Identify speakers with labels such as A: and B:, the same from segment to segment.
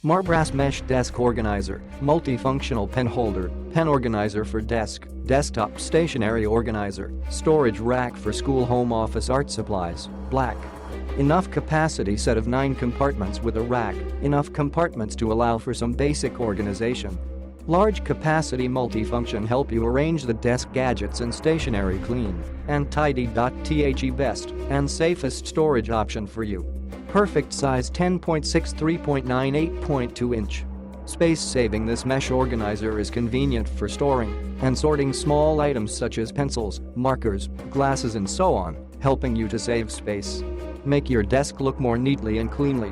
A: Marbrasse Mesh Desk Organizer, Multifunctional Pen Holder, Pen Organizer for Desk, Desktop Stationery Organizer, Storage Rack for School Home Office Art Supplies, Black. Enough capacity set of 9 compartments with a rack, enough compartments to allow for some basic organization. Large capacity multifunction help you arrange the desk gadgets and stationery clean, and tidy.The best and safest storage option for you. Perfect size 10.6 3.9 8.2 inch. Space saving. This mesh organizer is convenient for storing and sorting small items such as pencils, markers, glasses and so on, helping you to save space. Make your desk look more neatly and cleanly.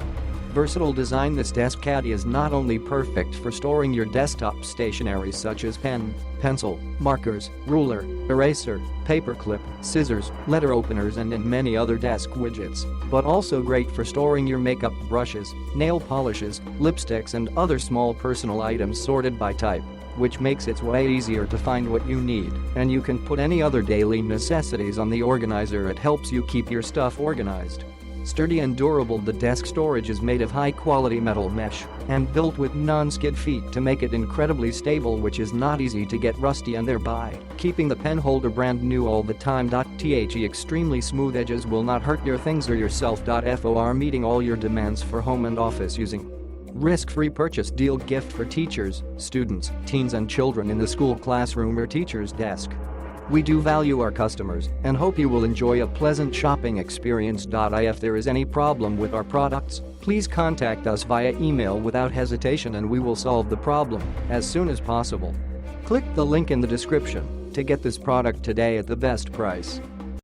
A: Versatile design. This Desk Caddy is not only perfect for storing your desktop stationery such as pen, pencil, markers, ruler, eraser, paperclip, scissors, letter openers and many other desk widgets, but also great for storing your makeup brushes, nail polishes, lipsticks and other small personal items sorted by type, which makes it way easier to find what you need, and you can put any other daily necessities on the organizer. It helps you keep your stuff organized. Sturdy and durable. The desk storage is made of high-quality metal mesh and built with non-skid feet to make it incredibly stable, which is not easy to get rusty and thereby keeping the pen holder brand new all the time. The extremely smooth edges will not hurt your things or yourself. For meeting all your demands for home and office using risk-free purchase deal. Gift for teachers, students, teens and children in the school classroom or teacher's desk. We do value our customers and hope you will enjoy a pleasant shopping experience. If there is any problem with our products, please contact us via email without hesitation and we will solve the problem as soon as possible. Click the link in the description to get this product today at the best price.